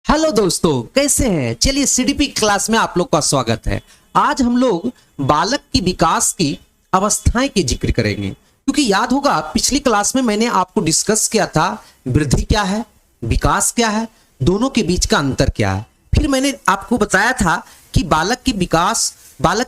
Hello दोस्तों, कैसे हैं। चलिए सीडीपी क्लास में आप लोग का स्वागत है। आज हम लोग बालक की विकास की अवस्थाएं के जिक्र करेंगे, क्योंकि याद होगा पिछली क्लास में मैंने आपको डिस्कस किया था वृद्धि क्या है, विकास क्या है, दोनों के बीच का अंतर क्या है। फिर मैंने आपको बताया था कि बालक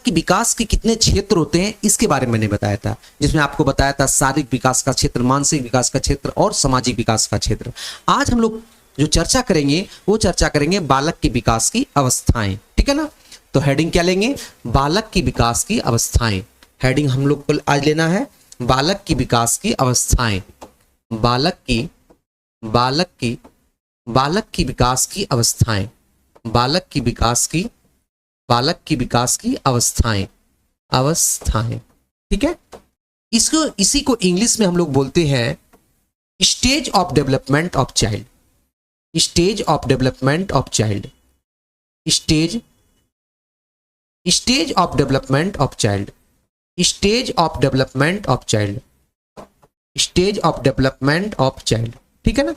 की विकास के कितने क्षेत्र होते हैं, इसके बारे में मैंने बताया था, जिसमें आपको बताया था शारीरिक विकास का क्षेत्र, मानसिक विकास का क्षेत्र और सामाजिक विकास का क्षेत्र। आज हम लोग जो चर्चा करेंगे वो चर्चा करेंगे बालक के विकास की अवस्थाएं। ठीक है ना। तो हेडिंग क्या लेंगे? बालक की विकास की अवस्थाएं। हेडिंग हम लोग को आज लेना है बालक की विकास की अवस्थाएं। बालक की बालक की बालक की विकास की अवस्थाएं। बालक की विकास की अवस्थाएं। ठीक है। इसी को इंग्लिश में हम लोग बोलते हैं stage of development of child. Stage of development of child. Stage of development of child. Stage of development of child. Stage of development of child. ठीक है ना।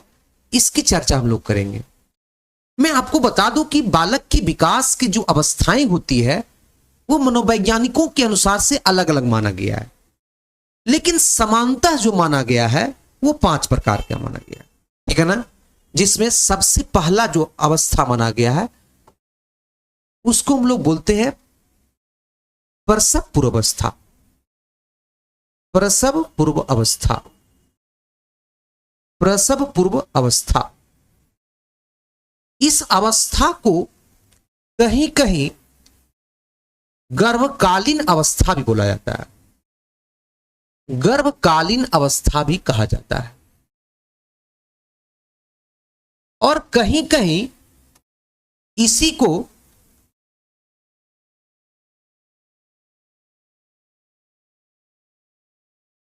इसकी चर्चा हम लोग करेंगे। मैं आपको बता दूं कि बालक की विकास की जो अवस्थाएं होती है वो मनोवैज्ञानिकों के अनुसार से अलग अलग माना गया है, लेकिन समानतः जो माना गया है वो 5 प्रकार का माना गया है। ठीक है ना। जिसमें सबसे पहला जो अवस्था माना गया है उसको हम लोग बोलते हैं प्रसव पूर्वावस्था। प्रसव पूर्व अवस्था। प्रसव पूर्व अवस्था। इस अवस्था को कहीं कहीं गर्भकालीन अवस्था भी बोला जाता है। गर्भकालीन अवस्था भी कहा जाता है। और कहीं कहीं इसी को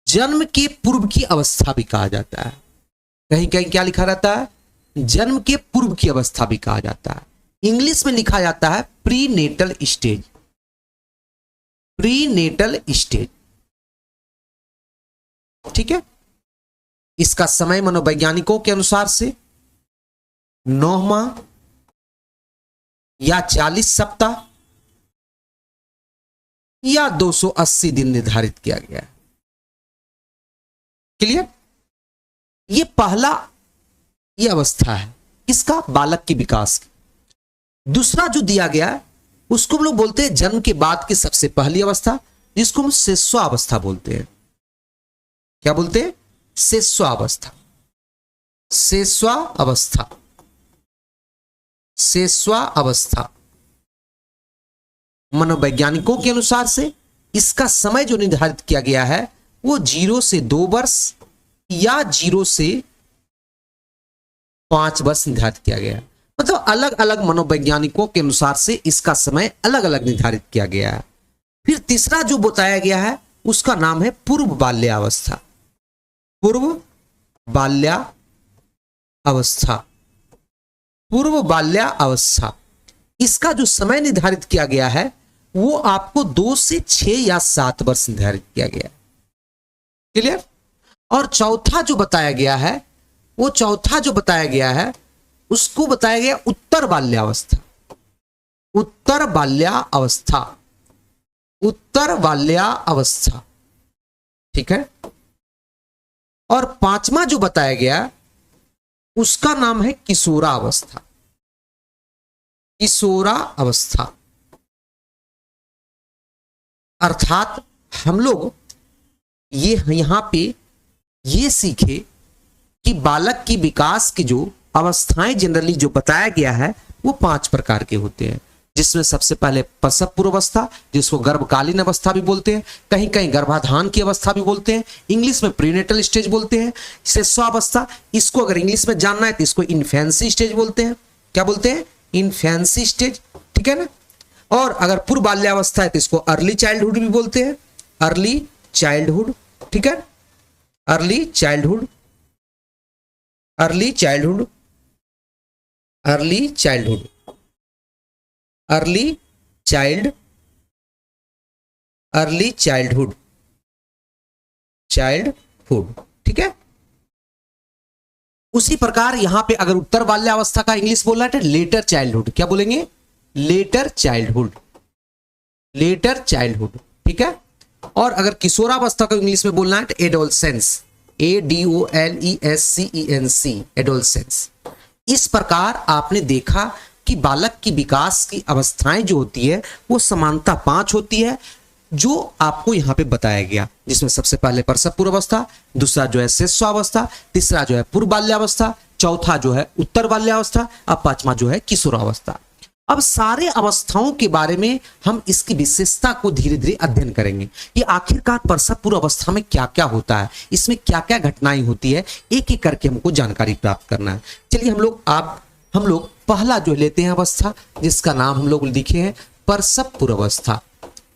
जन्म के पूर्व की अवस्था भी कहा जाता है। कहीं कहीं क्या लिखा रहता है? जन्म के पूर्व की अवस्था भी कहा जाता है। इंग्लिश में लिखा जाता है प्रीनेटल स्टेज। Prenatal stage. ठीक है। इसका समय मनोवैज्ञानिकों के अनुसार से 9 माह या 40 सप्ताह या 280 दिन निर्धारित किया गया है। क्लियर। ये पहला ये अवस्था है किसका? बालक के विकास की। दूसरा जो दिया गया है उसको हम लोग बोलते हैं जन्म के बाद की सबसे पहली अवस्था, जिसको हम शिशुअवस्था बोलते हैं। क्या बोलते हैं? शिशुअवस्था। शिशुअवस्था। शिशुअवस्था। मनोवैज्ञानिकों के अनुसार से इसका समय जो निर्धारित किया गया है वो 0 से 2 वर्ष या 0 से 5 वर्ष निर्धारित किया गया है। मतलब अलग अलग मनोवैज्ञानिकों के अनुसार से इसका समय अलग अलग निर्धारित किया गया है। फिर तीसरा जो बताया गया है उसका नाम है पूर्व बाल्यावस्था। पूर्व बाल्यावस्था। पूर्व बाल्यावस्था। इसका जो समय निर्धारित किया गया है वो आपको 2 से 6 या 7 वर्ष निर्धारित किया गया है। क्लियर। और चौथा जो बताया गया है उसको बताया गया उत्तर बाल्यावस्था। उत्तर बाल्यावस्था। उत्तर बाल्यावस्था। ठीक है। और पांचवा जो बताया गया उसका नाम है किशोरावस्था। किशोरावस्था। अर्थात हम लोग ये यहां पे ये सीखे कि बालक की विकास की जो अवस्थाएं जनरली जो बताया गया है वो 5 प्रकार के होते हैं, जिसमें सबसे पहले प्रसव पूर्वावस्था, जिसको गर्भकालीन अवस्था भी बोलते हैं, कहीं कहीं गर्भाधान की अवस्था भी बोलते हैं, इंग्लिश में प्रीनेटल स्टेज बोलते हैं। शिशुअवस्था, इसको अगर इंग्लिश में जानना है तो इसको इन्फेंसी स्टेज बोलते हैं। क्या बोलते हैं? Infancy stage. ठीक है ना। और अगर पूर्व बाल्यावस्था है तो इसको अर्ली चाइल्डहुड भी बोलते हैं। Early childhood. ठीक है। Early childhood. Early childhood. Early childhood. Early childhood. Childhood. ठीक है। उसी प्रकार यहां पे अगर उत्तर बाल्यावस्था का इंग्लिश बोलना है तो लेटर चाइल्डहुड, क्या बोलेंगे? लेटर चाइल्डहुड, लेटर चाइल्डहुड, ठीक है। और अगर किशोरावस्था को इंग्लिश में बोलना है तो एडोलसेंस, ADOLESCENC, एडोलसेंस। इस प्रकार आपने देखा कि बालक की विकास की अवस्थाएं जो होती है वो समानता 5 होती है, जो आपको यहां पे बताया गया, जिसमें सबसे पहले प्रसव पूर्वावस्था, दूसरा जो है शिशुअवस्था, तीसरा जो है पूर्व बाल्यावस्था, चौथा जो है उत्तर बाल्यावस्था, और पांचवा जो है किशोरावस्था। अब सारे अवस्थाओं के बारे में हम इसकी विशेषता को धीरे धीरे अध्ययन करेंगे कि आखिरकार प्रसव पूर्व अवस्था में क्या क्या होता है, इसमें क्या क्या घटनाएं होती है, एक एक करके हमको जानकारी प्राप्त करना है। चलिए हम लोग पहला जो लेते हैं अवस्था, जिसका नाम हम लोग लिखे हैं प्रसव पूर्व अवस्था,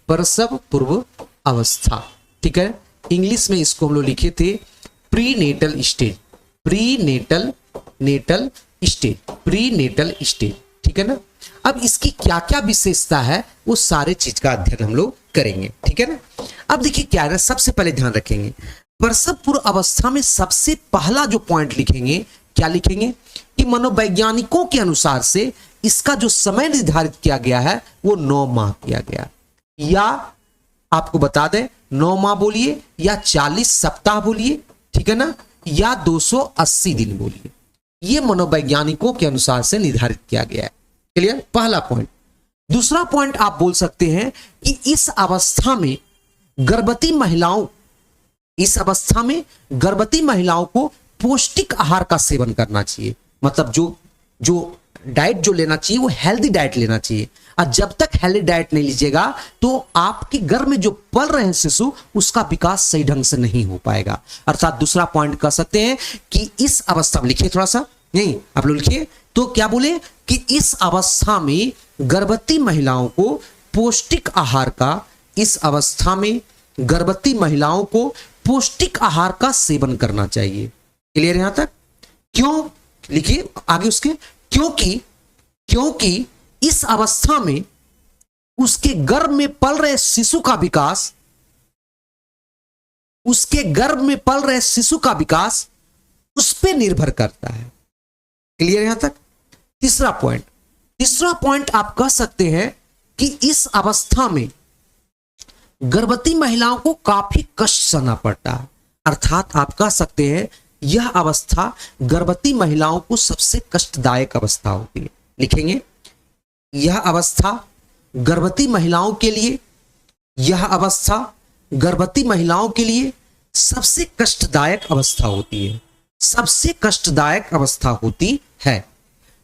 प्रसव पूर्व अवस्था, ठीक है। इंग्लिश में इसको हम लोग लिखे थे prenatal stage, prenatal stage, prenatal stage, ठीक है ना। अब इसकी क्या क्या विशेषता है वो सारे चीज का अध्ययन हम लोग करेंगे, ठीक है ना। अब देखिए क्या है, सबसे पहले ध्यान रखेंगे प्रसव पूर्व अवस्था में सबसे पहला जो पॉइंट लिखेंगे, क्या लिखेंगे कि मनोवैज्ञानिकों के अनुसार से इसका जो समय निर्धारित किया गया है वो 9 माह किया गया, या आपको बता दें 9 माह बोलिए या 40 सप्ताह बोलिए, ठीक है ना, या 280 दिन बोलिए, ये मनोवैज्ञानिकों के अनुसार से निर्धारित किया गया है। क्लियर, पहला पॉइंट। दूसरा पॉइंट आप बोल सकते हैं कि इस अवस्था में गर्भवती महिलाओं को पौष्टिक आहार का सेवन करना चाहिए, मतलब जो डाइट जो लेना चाहिए वो हेल्दी डाइट लेना चाहिए। और जब तक हेल्दी डाइट नहीं लीजिएगा तो आपके गर्भ में जो पल रहे हैं शिशु, उसका विकास सही ढंग से नहीं हो पाएगा। अर्थात दूसरा पॉइंट कह सकते हैं कि इस अवस्था में, लिखिए थोड़ा सा, नहीं आप लोग लिखिए, तो क्या बोले कि इस अवस्था में गर्भवती महिलाओं को पौष्टिक आहार का, इस अवस्था में गर्भवती महिलाओं को पौष्टिक आहार का सेवन करना चाहिए। क्लियर यहां तक? क्यों, लिखिए आगे उसके, क्योंकि इस अवस्था में उसके गर्भ में पल रहे शिशु का विकास, उसके गर्भ में पल रहे शिशु का विकास उस पर निर्भर करता है। क्लियर यहां तक? तीसरा पॉइंट आप कह सकते हैं कि इस अवस्था में गर्भवती महिलाओं को काफी कष्ट सहना पड़ता है। अर्थात आप कह सकते हैं यह अवस्था गर्भवती महिलाओं को सबसे कष्टदायक अवस्था होती है। लिखेंगे, यह अवस्था गर्भवती महिलाओं के लिए, यह अवस्था गर्भवती महिलाओं के लिए सबसे कष्टदायक अवस्था होती है, सबसे कष्टदायक अवस्था होती है।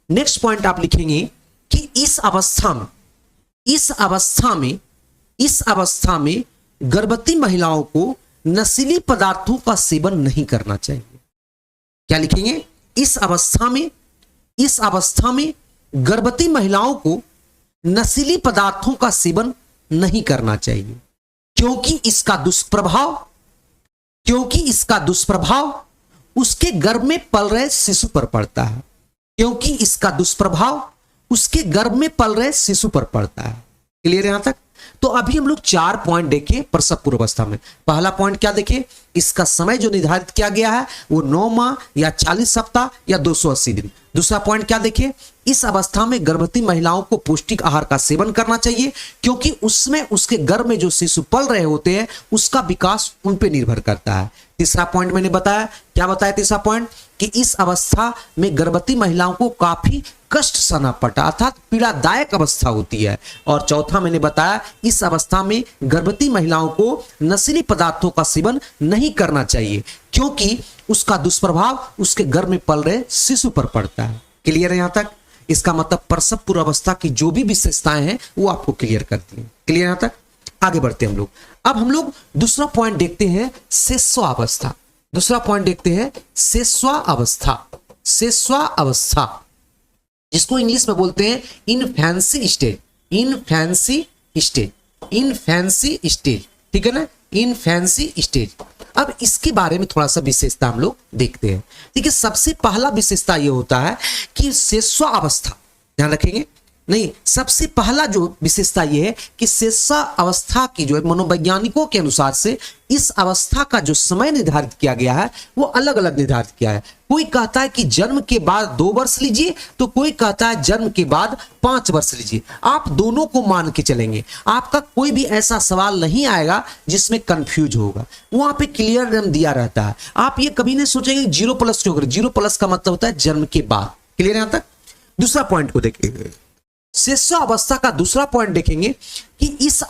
नेक्स्ट पॉइंट आप लिखेंगे कि इस अवस्था में गर्भवती महिलाओं को नशीली पदार्थों का सेवन नहीं करना चाहिए। क्या लिखेंगे? इस अवस्था में गर्भवती महिलाओं को नशीली पदार्थों का सेवन नहीं करना चाहिए, क्योंकि इसका दुष्प्रभाव उसके गर्भ में पल रहे शिशु पर पड़ता है, क्योंकि इसका दुष्प्रभाव उसके गर्भ में पल रहे शिशु पर पड़ता है। क्लियर यहां तक? तो अभी हम लोग 4 पॉइंट देखे प्रसव पूर्व अवस्था में। पहला पॉइंट क्या देखे? इसका समय जो निर्धारित किया गया है वो 9 माह या 40 सप्ताह या 280 दिन। दूसरा पॉइंट क्या देखे? इस अवस्था में गर्भवती महिलाओं को पौष्टिक आहार का सेवन करना चाहिए, क्योंकि उसमें उसके गर्भ में जो शिशु पल रहे होते हैं उसका विकास उन पे निर्भर करता है। तीसरा पॉइंट मैंने बताया, क्या बताया तीसरा पॉइंट? कि इस अवस्था में गर्भवती महिलाओं को काफी कष्ट सहना पड़ता, अर्थात पीड़ादायक अवस्था होती है। और चौथा मैंने बताया, इस अवस्था में गर्भवती महिलाओं को नशीली पदार्थों का सेवन नहीं करना चाहिए, क्योंकि उसका दुष्प्रभाव उसके गर्भ में पल रहे शिशु पर पड़ता है। क्लियर है यहां तक? इसका मतलब प्रसव पूर्व अवस्था की जो भी विशेषताएं हैं वो आपको क्लियर करती हैं। क्लियर यहां तक? आगे बढ़ते हैं हम लोग। अब हम लोग दूसरा पॉइंट देखते हैं, शेषावस्था। दूसरा पॉइंट देखते हैं शेषावस्था। शेषावस्था जिसको इंग्लिश में बोलते हैं इनफैंसी स्टेज, इनफैंसी स्टेज, इनफैंसी स्टेज, ठीक है ना, इनफैंसी स्टेज। अब इसके बारे में थोड़ा सा विशेषता हम लोग देखते हैं। देखिए, सबसे पहला विशेषता यह होता है कि शेषावस्था, ध्यान रखेंगे, नहीं, सबसे पहला जो विशेषता यह है कि शेषा अवस्था की जो है मनोवैज्ञानिकों के अनुसार से इस अवस्था का जो समय निर्धारित किया गया है वो अलग अलग निर्धारित किया है। कोई कहता है कि जन्म के बाद 2 वर्ष लीजिए, तो कोई कहता है जन्म के बाद 5 वर्ष लीजिए। आप दोनों को मान के चलेंगे, आपका कोई भी ऐसा सवाल नहीं आएगा जिसमें कंफ्यूज होगा, वहां पे क्लियर एकदम दिया रहता है। आप ये कभी नहीं सोचेंगे 0+ क्यों करें, 0+ का मतलब होता है जन्म के बाद। क्लियर यहां तक? दूसरा पॉइंट को देखेंगे, शेषा अवस्था का दूसरा पॉइंट देखेंगे कि इस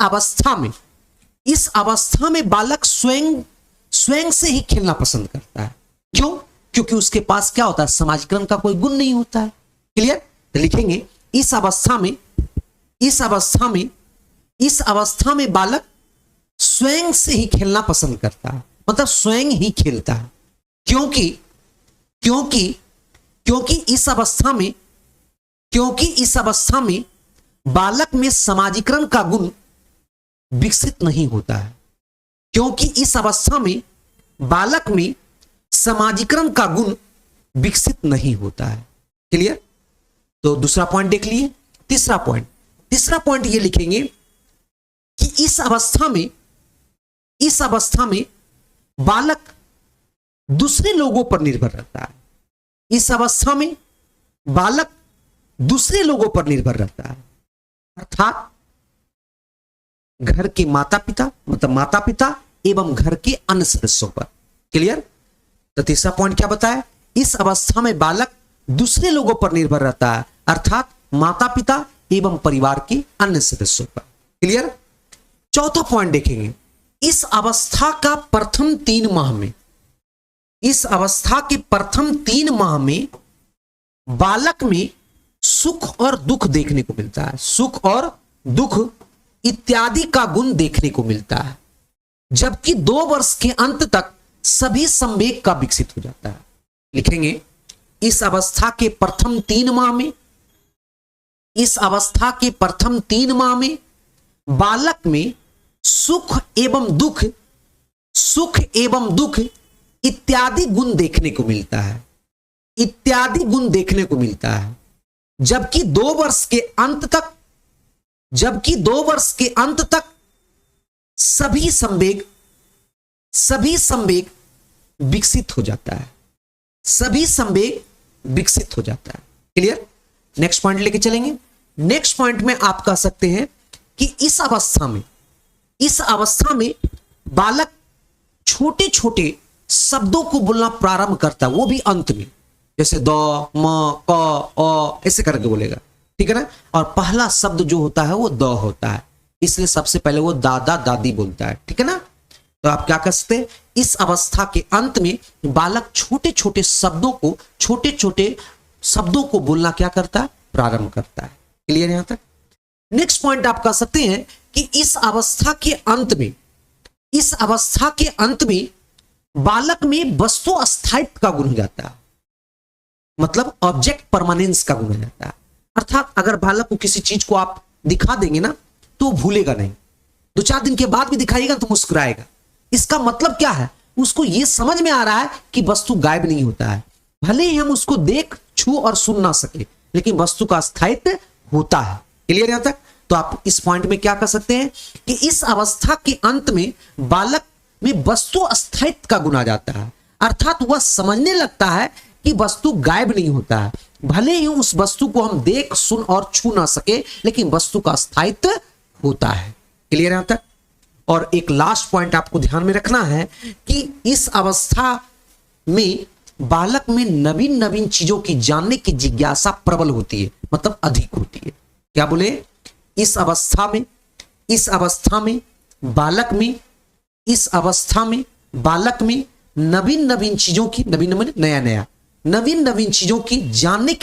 अवस्था में बालक स्वयं से ही खेलना पसंद करता है। क्यों? क्योंकि उसके पास क्या होता है, समाजीकरण का कोई गुण नहीं होता है। क्लियर? तो लिखेंगे इस अवस्था में बालक स्वयं से ही खेलना पसंद करता है, मतलब स्वयं ही खेलता है। क्योंकि इस अवस्था में बालक में समाजीकरण का गुण विकसित नहीं होता है। क्योंकि इस अवस्था में बालक में समाजीकरण का गुण विकसित नहीं होता है। क्लियर? तो दूसरा पॉइंट देख लिए। तीसरा पॉइंट ये लिखेंगे कि इस अवस्था में बालक दूसरे लोगों पर निर्भर रहता है। इस अवस्था में बालक दूसरे लोगों पर निर्भर रहता है, अर्थात घर के माता पिता एवं घर के अन्य सदस्यों पर। क्लियर? तो तीसरा पॉइंट क्या बताया, इस अवस्था में बालक दूसरे लोगों पर निर्भर रहता है, अर्थात माता पिता एवं परिवार के अन्य सदस्यों पर। क्लियर? चौथा पॉइंट देखेंगे, इस अवस्था के प्रथम 3 माह में बालक में सुख और दुख देखने को मिलता है, सुख और दुख इत्यादि का गुण देखने को मिलता है, जबकि 2 वर्ष के अंत तक सभी संवेग का विकसित हो जाता है। लिखेंगे इस अवस्था के प्रथम 3 माह में बालक में सुख एवं दुख इत्यादि गुण देखने को मिलता है, जबकि 2 वर्ष के अंत तक सभी संवेग विकसित हो जाता है, क्लियर? नेक्स्ट पॉइंट लेके चलेंगे। नेक्स्ट पॉइंट में आप कह सकते हैं कि इस अवस्था में बालक छोटे छोटे शब्दों को बोलना प्रारंभ करता है, वो भी अंत में, जैसे द, म, क, अ ऐसे करके बोलेगा। ठीक है ना? और पहला शब्द जो होता है वो द होता है, इसलिए सबसे पहले वो दादा दादी बोलता है। ठीक है ना? तो आप क्या कर सकते हैं, इस अवस्था के अंत में बालक छोटे छोटे शब्दों को बोलना क्या करता है, प्रारंभ करता है। क्लियर यहां तक? नेक्स्ट पॉइंट आप कह सकते हैं कि इस अवस्था के अंत में बालक में वस्तु अस्थायित्व का गुण हो जाता है, मतलब ऑब्जेक्ट परमानेंस का गुण हो जाता है। अर्थात अगर बालक को किसी चीज को आप दिखा देंगे ना तो भूलेगा नहीं, 2-4 दिन के बाद भी दिखाएगा तो मुस्कुराएगा। इसका मतलब क्या है, उसको यह समझ में आ रहा है कि वस्तु गायब नहीं होता है, भले ही हम उसको देख, छू और सुन ना सके, लेकिन वस्तु का अस्थायित्व होता है। क्लियर यहां तक? तो आप इस पॉइंट में क्या कर सकते हैं कि इस अवस्था के अंत में बालक में वस्तु अस्थायित्व का गुण आ जाता है, अर्थात वह समझने लगता है कि वस्तु गायब नहीं होता है, भले ही उस वस्तु को हम देख, सुन और छू ना सके, लेकिन वस्तु का अस्थायित्व होता है। क्लियर यहां तक? और एक लास्ट पॉइंट आपको ध्यान में रखना है कि इस अवस्था में बालक में नवीन नवीन चीजों की जानने की जिज्ञासा प्रबल होती है, मतलब अधिक होती है। क्या बोले? इस अवस्था में बालक में नवीन नवीन चीजों की, नवीन चीजों की जानने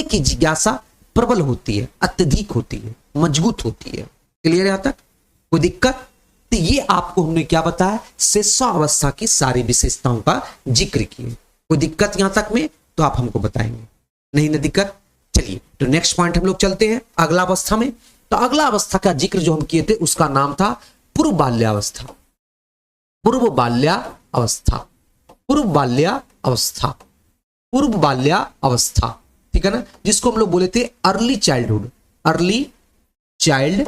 की जिज्ञासा प्रबल होती है, अत्यधिक होती है, मजबूत होती है। क्लियर यहां तक? कोई दिक्कत? तो ये आपको हमने क्या बताया, शेषा अवस्था की सारी विशेषताओं का जिक्र किए। कोई दिक्कत यहां तक में तो आप हमको बताएंगे, नहीं ना दिक्कत? चलिए, तो नेक्स्ट पॉइंट हम लोग चलते हैं अगला अवस्था में। तो अगला अवस्था का जिक्र जो हम किए थे उसका नाम था पूर्व बाल्यावस्था। ठीक ठीक है ना, जिसको हम लोग बोले थे early childhood, early childhood,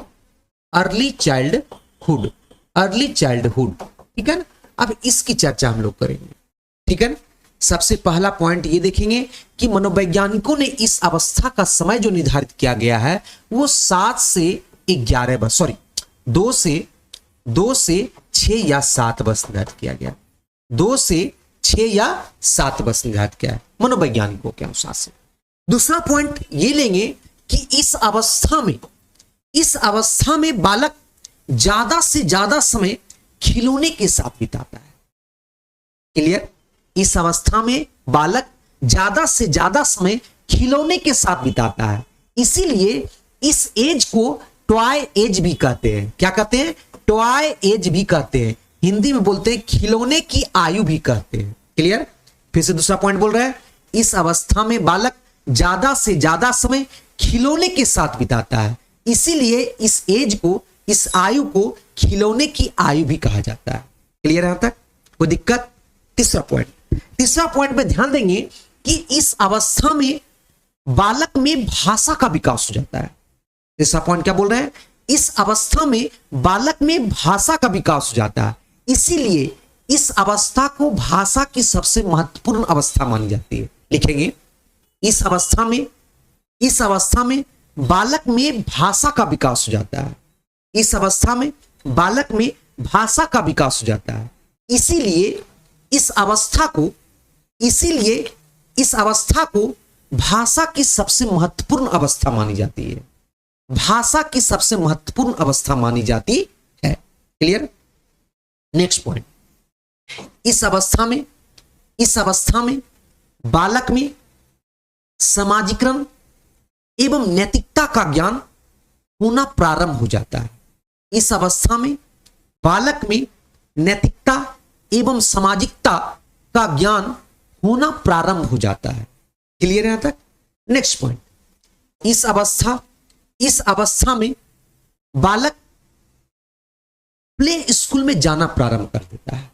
early childhood, ठीक है ना। अब इसकी चर्चा हम लोग करेंगे, ठीक है ना। सबसे पहला पॉइंट ये देखेंगे कि मनोवैज्ञानिकों ने इस अवस्था का समय जो निर्धारित किया गया है वो 7 से 11 बस, सॉरी 2 से 6 या 7 बस निर्धारित किया गया, 2 से 6 या 7 बस निर्धारित किया है मनोवैज्ञानिकों के अनुसार से। दूसरा पॉइंट ये लेंगे कि इस अवस्था में बालक ज्यादा से ज्यादा समय खिलौने के साथ बिताता है। क्लियर? इस अवस्था में बालक ज्यादा से ज्यादा समय खिलौने के साथ बिताता है, इसीलिए इस एज को टॉय एज भी कहते हैं। क्या कहते हैं? टॉय एज भी कहते हैं, हिंदी में बोलते हैं खिलौने की आयु भी कहते हैं। क्लियर? फिर से दूसरा पॉइंट बोल रहा है, इस अवस्था में बालक ज्यादा से ज्यादा समय खिलौने के साथ बिताता है, इसीलिए इस एज को, इस आयु को खिलौने की आयु भी कहा जाता है। क्लियर? यहां तक कोई दिक्कत? तीसरा पॉइंट में ध्यान देंगे कि इस अवस्था में बालक में भाषा का विकास हो जाता है। तीसरा पॉइंट क्या बोल रहे हैं? इस अवस्था में बालक में भाषा का विकास हो जाता है, इसीलिए इस अवस्था को भाषा की सबसे महत्वपूर्ण अवस्था मानी जाती है। लिखेंगे, इस अवस्था में बालक में भाषा का विकास हो जाता है, इस अवस्था में बालक में भाषा का विकास हो जाता है, इसीलिए इस अवस्था को भाषा की सबसे महत्वपूर्ण अवस्था मानी जाती है, भाषा की सबसे महत्वपूर्ण अवस्था मानी जाती है। क्लियर? नेक्स्ट पॉइंट, इस अवस्था में बालक में समाजीकरण एवं नैतिकता का ज्ञान होना प्रारंभ हो जाता है। इस अवस्था में बालक में नैतिकता एवं सामाजिकता का ज्ञान होना प्रारंभ हो जाता है। क्लियर है यहां तक? नेक्स्ट पॉइंट, इस अवस्था में बालक प्ले स्कूल में जाना प्रारंभ कर देता है।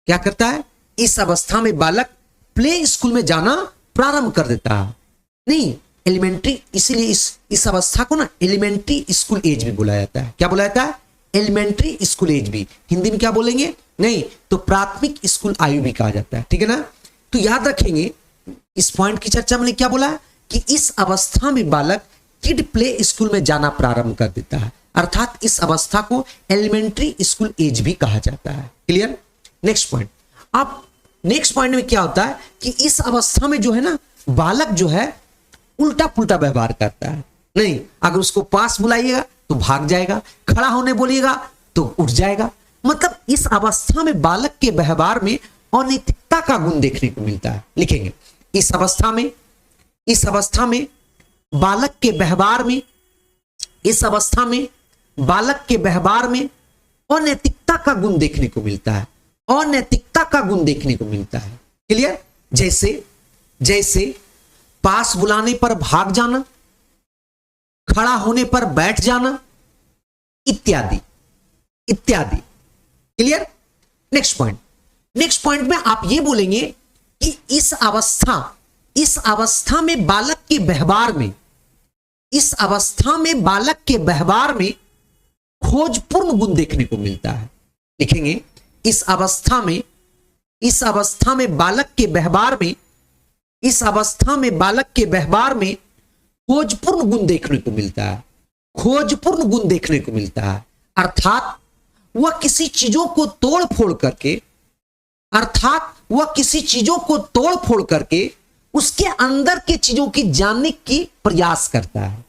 क्या करता है? इस अवस्था में बालक प्ले स्कूल में जाना प्रारंभ कर देता है, नहीं एलिमेंट्री, इसीलिए इस अवस्था को ना एलिमेंट्री स्कूल एज भी बोला जाता है। क्या बोला जाता है? एलिमेंट्री स्कूल एज भी, हिंदी में क्या बोलेंगे? नहीं तो प्राथमिक स्कूल आयु भी कहा जाता है। ठीक है ना? तो याद रखेंगे इस पॉइंट की चर्चा मैंने क्या बोला कि इस अवस्था में बालक किड प्ले स्कूल में जाना प्रारंभ कर देता है, अर्थात इस अवस्था को एलिमेंट्री स्कूल एज भी कहा जाता है। क्लियर? नेक्स्ट पॉइंट, अब नेक्स्ट पॉइंट में क्या होता है कि इस अवस्था में जो है ना बालक जो है उल्टा पुल्टा व्यवहार करता है। नहीं, अगर उसको पास बुलाइएगा तो भाग जाएगा, खड़ा होने बोलिएगा तो उठ जाएगा। मतलब इस अवस्था में बालक के व्यवहार में अनैतिकता का गुण देखने को मिलता है। लिखेंगे, इस अवस्था में बालक के व्यवहार में, इस अवस्था में बालक के व्यवहार में अनैतिकता का गुण देखने को मिलता है, अनैतिकता का गुण देखने को मिलता है। क्लियर? जैसे पास बुलाने पर भाग जाना, खड़ा होने पर बैठ जाना, इत्यादि इत्यादि। क्लियर? नेक्स्ट पॉइंट में आप ये बोलेंगे कि इस अवस्था में बालक के व्यवहार में, इस अवस्था में बालक के व्यवहार में खोजपूर्ण गुण देखने को मिलता है। लिखेंगे, इस अवस्था में बालक के व्यवहार में, इस अवस्था में बालक के व्यवहार में खोजपूर्ण गुण देखने को मिलता है, खोजपूर्ण गुण देखने को मिलता है, अर्थात वह किसी चीजों को तोड़ फोड़ करके, अर्थात वह किसी चीजों को तोड़ फोड़ करके उसके अंदर की चीजों की जानने की प्रयास करता है।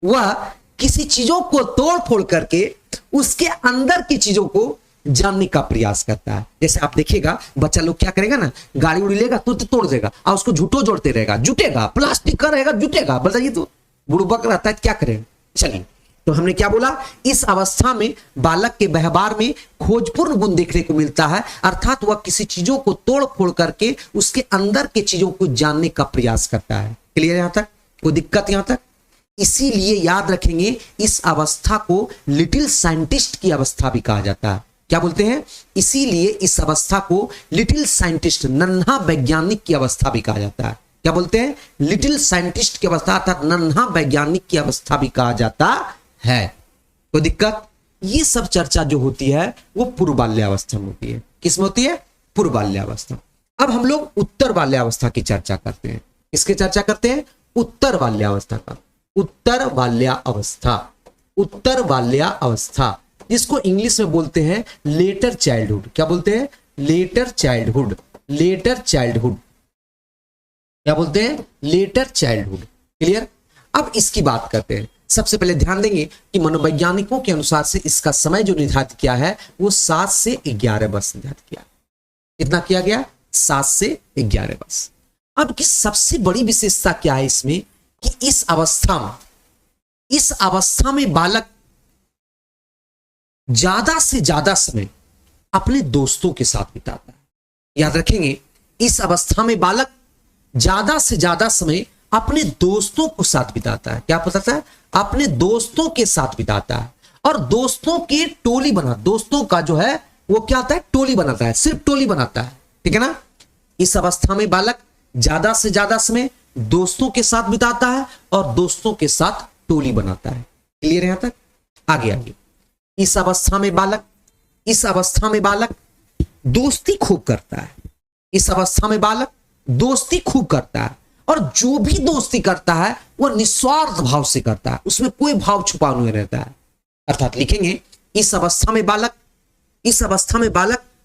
वह किसी चीजों को तोड़ फोड़ करके उसके अंदर की चीजों को जानने का प्रयास करता है। जैसे आप देखिएगा बच्चा लोग क्या करेगा ना, गाड़ी उड़ी लेगा तो तोड़ देगा और उसको झूठो जोड़ते रहेगा, जुटेगा, प्लास्टिक का रहेगा, जुटेगा। बताइए तो बुड़बक रहता है, क्या करें? चलिए, तो हमने क्या बोला, इस अवस्था में बालक के व्यवहार में खोजपूर्ण गुण देखने को मिलता है, अर्थात वह किसी चीजों को तोड़ फोड़ करके उसके अंदर के चीजों को जानने का प्रयास करता है। क्लियर यहां तक? कोई दिक्कत यहां तक? इसीलिए याद रखेंगे इस अवस्था को लिटिल साइंटिस्ट की अवस्था भी कहा जाता है। क्या बोलते हैं? इसीलिए इस अवस्था को लिटिल साइंटिस्ट, नन्हा वैज्ञानिक की अवस्था भी कहा जाता है। क्या बोलते हैं, लिटिल साइंटिस्ट की अवस्था अर्थात नन्हा वैज्ञानिक की अवस्था भी कहा जाता है। कोई दिक्कत? ये सब चर्चा जो होती है वो पूर्व बाल्यावस्था में होती है। किस में होती है? पूर्व बाल्यावस्था। अब हम लोग उत्तर बाल्यावस्था की चर्चा करते हैं। किसकी चर्चा करते हैं? उत्तर बाल्यावस्था का। उत्तर बाल्यावस्था, उत्तर बाल्यावस्था जिसको इंग्लिश में बोलते हैं लेटर चाइल्डहुड। क्या बोलते हैं? Letter childhood. लेटर चाइल्डहुड क्या बोलते हैं? Letter childhood. क्लियर? अब इसकी बात करते हैं। सबसे पहले ध्यान देंगे कि मनोवैज्ञानिकों के अनुसार से इसका समय जो निर्धारित किया है वो 7 से 11 वर्ष निर्धारित किया। कितना किया गया? 7 से 11 वर्ष। अब की सबसे बड़ी विशेषता क्या है इसमें कि इस अवस्था में बालक ज्यादा से ज्यादा समय अपने दोस्तों के साथ बिताता है। याद रखेंगे, इस अवस्था में बालक ज्यादा से ज्यादा समय अपने दोस्तों के साथ बिताता है। क्या बताता है? अपने दोस्तों के साथ बिताता है और दोस्तों के टोली बना, दोस्तों का जो है वो क्या होता है? टोली बनाता है, सिर्फ टोली बनाता है। ठीक है ना? इस अवस्था में बालक ज्यादा से ज्यादा समय दोस्तों के साथ बिताता है और दोस्तों के साथ टोली बनाता है। क्लियर है यहां तक? आगे आगे। इस अवस्था में बालक दोस्ती खूब करता है। इस अवस्था में बालक दोस्ती खूब करता है और जो भी दोस्ती करता है वह निस्वार्थ भाव से करता है, उसमें कोई भाव छुपा नहीं रहता है। अर्थात लिखेंगे इस अवस्था में बालक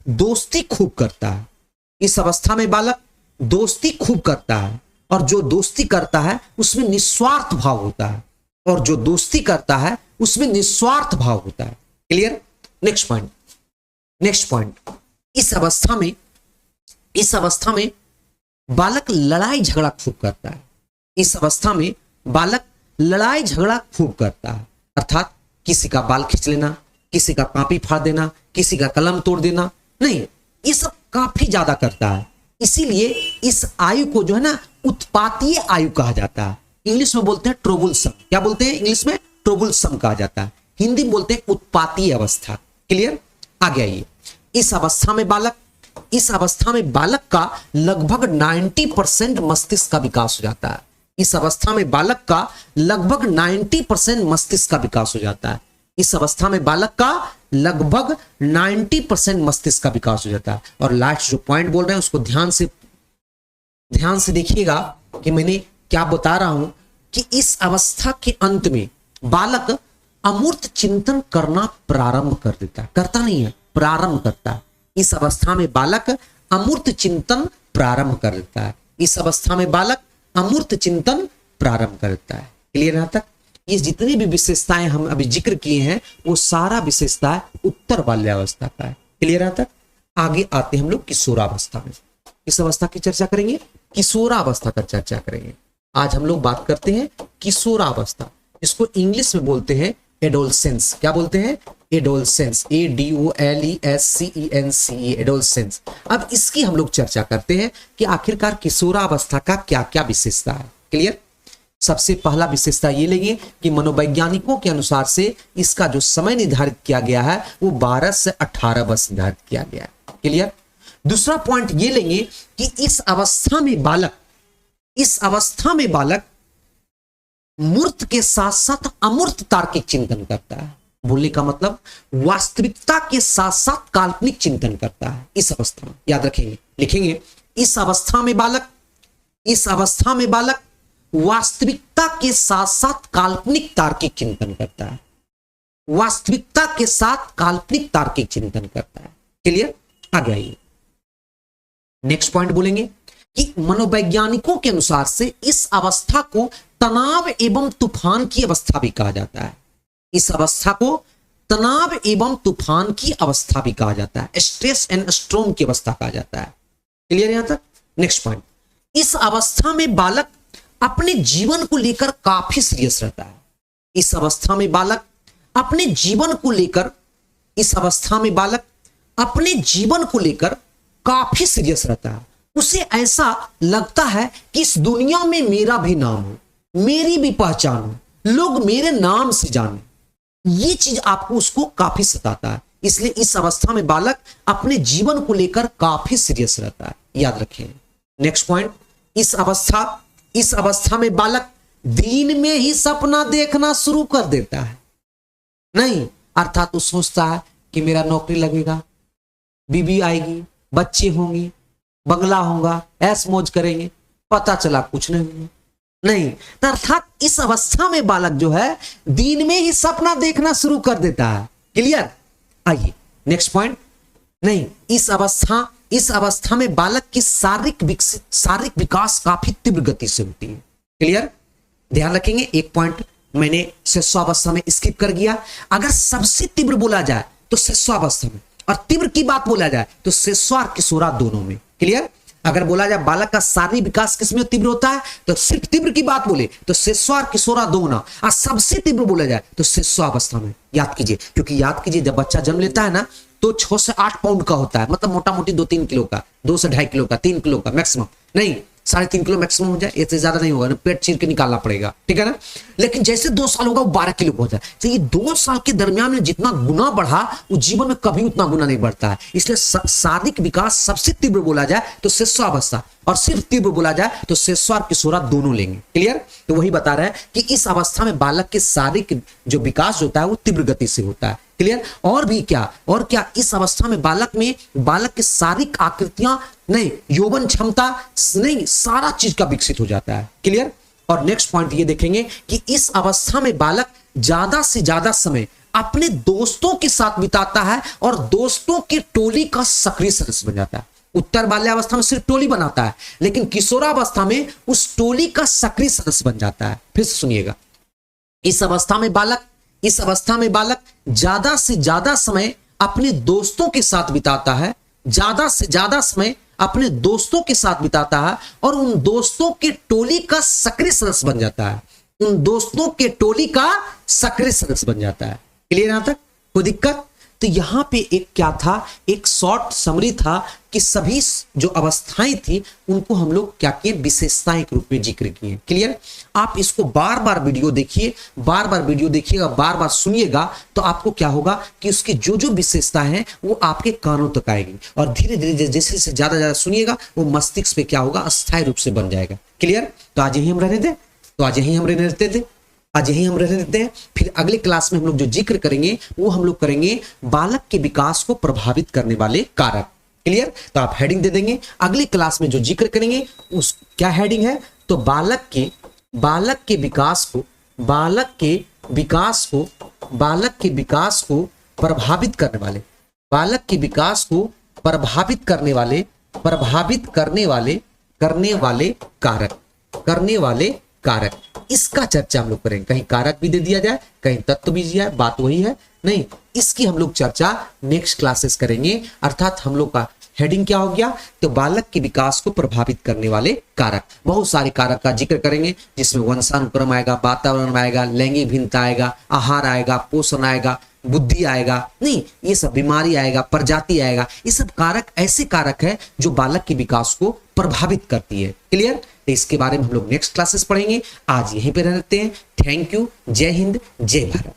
दोस्ती खूब करता है। इस अवस्था में बालक दोस्ती खूब करता है और जो दोस्ती करता है उसमें निस्वार्थ भाव होता है, और जो दोस्ती करता है उसमें निस्वार्थ भाव होता है। क्लियर? Next point. इस अवस्था में बालक लड़ाई झगड़ा खूब करता है। इस अवस्था में बालक लड़ाई झगड़ा खूब करता है, अर्थात किसी का बाल खींच लेना, किसी का कॉपी फाड़ देना, किसी का कलम तोड़ देना नहीं, ये सब काफी ज्यादा करता है। इसीलिए इस आयु को जो है ना उत्पातीय आयु कहा जाता है। इंग्लिश में बोलते हैं ट्रोबुलसम। क्या बोलते हैं? इंग्लिश में ट्रोबुलसम कहा जाता है, हिंदी में बोलते हैं उत्पातीय अवस्था। क्लियर? आगे आइए। इस अवस्था में बालक का लगभग 90% मस्तिष्क का विकास हो जाता है। इस अवस्था में बालक का लगभग 90% मस्तिष्क का विकास हो जाता है। इस अवस्था में बालक का लगभग 90% मस्तिष्क का विकास हो जाता है। और लास्ट जो पॉइंट बोल रहे हैं उसको ध्यान से देखिएगा कि मैंने क्या बता रहा हूं कि इस अवस्था के अंत में बालक अमूर्त चिंतन करना प्रारंभ कर देता है। करता नहीं है, प्रारंभ करता है। इस अवस्था में बालक अमूर्त चिंतन प्रारंभ कर देता है। इस अवस्था में बालक अमूर्त चिंतन प्रारंभ कर देता है। क्लियर यहां तक? ये जितनी भी विशेषताएं हम अभी जिक्र किए हैं वो सारा विशेषता उत्तर बाल्यावस्था का है। क्लियर यहां तक? आगे आते हम लोग किशोरावस्था में। किस अवस्था की चर्चा करेंगे? किशोरावस्था का चर्चा करेंगे। आज हम लोग बात करते हैं किशोरावस्था, इसको इंग्लिश में बोलते हैं एडोलसेंस। क्या बोलते हैं? एडोलसेंस। ADOLESCENCE, adolescence. अब इसकी हम लोग चर्चा करते हैं कि आखिरकार किशोरावस्था का क्या क्या विशेषता है। क्लियर? सबसे पहला विशेषता ये लेंगे कि मनोवैज्ञानिकों के अनुसार से इसका जो समय निर्धारित किया गया है वो 12 से 18 वर्ष निर्धारित किया गया है। क्लियर? दूसरा पॉइंट ये लेंगे कि इस अवस्था में बालक मूर्त के साथ साथ अमूर्त तार्किक चिंतन करता है। बोलने का मतलब वास्तविकता के साथ साथ काल्पनिक चिंतन करता है। इस अवस्था में याद रखेंगे, लिखेंगे इस अवस्था में बालक वास्तविकता के साथ साथ काल्पनिक तार्किक चिंतन करता है। वास्तविकता के साथ काल्पनिक तार्किक चिंतन करता है। क्लियर? आगे आइए। नेक्स्ट पॉइंट बोलेंगे कि मनोवैज्ञानिकों के अनुसार से इस अवस्था को तनाव एवं तूफान की अवस्था भी कहा जाता है। इस अवस्था को तनाव एवं तूफान की अवस्था भी कहा जाता है, स्ट्रेस एंड स्ट्रोम की अवस्था कहा जाता है। क्लियर यहां तक? नेक्स्ट पॉइंट, इस अवस्था में बालक अपने जीवन को लेकर काफी सीरियस रहता है। इस अवस्था में बालक अपने जीवन को लेकर काफी सीरियस रहता है। उसे ऐसा लगता है कि इस दुनिया में मेरा भी नाम हो, मेरी भी पहचान हो, लोग मेरे नाम से जाने। ये चीज आपको उसको काफी सताता है। इसलिए इस अवस्था में बालक अपने जीवन को लेकर काफी सीरियस रहता है। याद रखें। नेक्स्ट पॉइंट, इस अवस्था में बालक दिन में ही सपना देखना शुरू कर देता है। नहीं, अर्थात वो सोचता है कि मेरा नौकरी लगेगा, बीबी आएगी, बच्चे होंगे, बंगला होगा, ऐश मौज करेंगे, पता चला कुछ नहीं। तो अर्थात इस अवस्था में बालक जो है दिन में ही सपना देखना शुरू कर देता है। क्लियर? आइए नेक्स्ट पॉइंट। नहीं, इस अवस्था में बालक की शारीरिक विकास काफी तीव्र गति से होती है। क्लियर? ध्यान रखेंगे, एक पॉइंट मैंने शिशुअवस्था में स्किप कर गया। अगर सबसे तीव्र बोला जाए तो शिशुअवस्था में, और तीव्र की बात बोला जाए तो शिशु और किशोरा दोनों में। क्लियर? अगर बोला जाए बालक का शारीरिक विकास किसमें तीव्र होता है, तो सिर्फ तीव्र की बात बोले तो शिशु और किशोरा दोनों, और सबसे तीव्र बोला जाए तो शिशुअवस्था में। याद कीजिए, क्योंकि याद कीजिए जब बच्चा जन्म लेता है ना तो 6 से 8 पाउंड का होता है, मतलब मोटा मोटी 2-3 किलो का, 2 से 2.5 किलो का, 3 किलो का मैक्सिमम, नहीं 3.5 किलो मैक्सिमम हो जाए, इससे ज्यादा नहीं होगा, पेट चीर के निकालना पड़ेगा। ठीक है ना? लेकिन जैसे 2 साल होगा वो 12 किलो हो जाए। तो ये 2 साल के दरमियान में जितना गुना बढ़ा वो जीवन में कभी उतना गुना नहीं बढ़ता है। इसलिए शारीरिक विकास सबसे तीव्र बोला जाए तो शिशुअवस्था, और सिर्फ तीव्र बोला जाए तो शिशु और किशोरा दोनों लेंगे। क्लियर? तो वही बता रहा है कि इस अवस्था में बालक के शारीरिक जो विकास होता है वो तीव्र गति से होता है। क्लियर? और क्या इस अवस्था में बालक की शारीरिक आकृतियां नहीं, यौवन क्षमता नहीं, सारा चीज का विकसित हो जाता है। क्लियर? और नेक्स्ट पॉइंट ये देखेंगे कि इस अवस्था में बालक ज्यादा से ज्यादा समय अपने दोस्तों के साथ बिताता है और दोस्तों की टोली का सक्रिय सदस्य बन जाता है। उत्तर बाल्यावस्था में सिर्फ टोली बनाता है, लेकिन किशोरावस्था में उस टोली का सक्रिय सदस्य बन जाता है। फिर से सुनिएगा, इस अवस्था में बालक ज्यादा से ज्यादा समय अपने दोस्तों के साथ बिताता है, ज्यादा से ज्यादा समय अपने दोस्तों के साथ बिताता है और उन दोस्तों के टोली का सक्रिय सदस्य बन जाता है। क्लियर? यहां तक कोई दिक्कत? तो यहां पे एक क्या था, एक शॉर्ट समरी था कि सभी जो अवस्थाएं थी उनको हम लोग क्या किए, विशेषताएं के रूप में जिक्र किए। क्लियर? आप इसको बार बार वीडियो देखिएगा, बार बार सुनिएगा, तो आपको क्या होगा कि उसकी जो जो विशेषताएं हैं वो आपके कानों तक आएगी, और धीरे धीरे जैसे ज्यादा सुनिएगा वो मस्तिष्क पे क्या होगा, अस्थायी रूप से बन जाएगा। क्लियर? तो आज यही हम रहने देते हैं। फिर अगले क्लास में हम लोग जो जिक्र करेंगे वो हम लोग करेंगे बालक के विकास को प्रभावित करने वाले कारक। क्लियर? तो आप हेडिंग दे देंगे, अगली क्लास में जो जिक्र करेंगे उस क्या हेडिंग है, तो बालक के विकास को प्रभावित करने वाले कारक, इसका चर्चा हम लोग करेंगे। कहीं कारक भी दे दिया जाए, कहीं तत्व भी दिया है, बात वही है नहीं, इसकी हम लोग चर्चा नेक्स्ट क्लासेस करेंगे। अर्थात हम लोग का हेडिंग क्या हो गया, तो बालक के विकास को प्रभावित करने वाले कारक। बहुत सारे कारक का जिक्र करेंगे, जिसमें वंशानुक्रम आएगा, वातावरण आएगा, लैंगिक भिन्नता आएगा, आहार आएगा, पोषण आएगा, बुद्धि आएगा, नहीं ये सब बीमारी आएगा, प्रजाति आएगा। ये सब कारक ऐसे कारक है जो बालक के विकास को प्रभावित करती है। क्लियर? तो इसके बारे में हम लोग नेक्स्ट क्लासेस पढ़ेंगे। आज यहीं पे रहते हैं। Thank you. जय हिंद, जय भारत।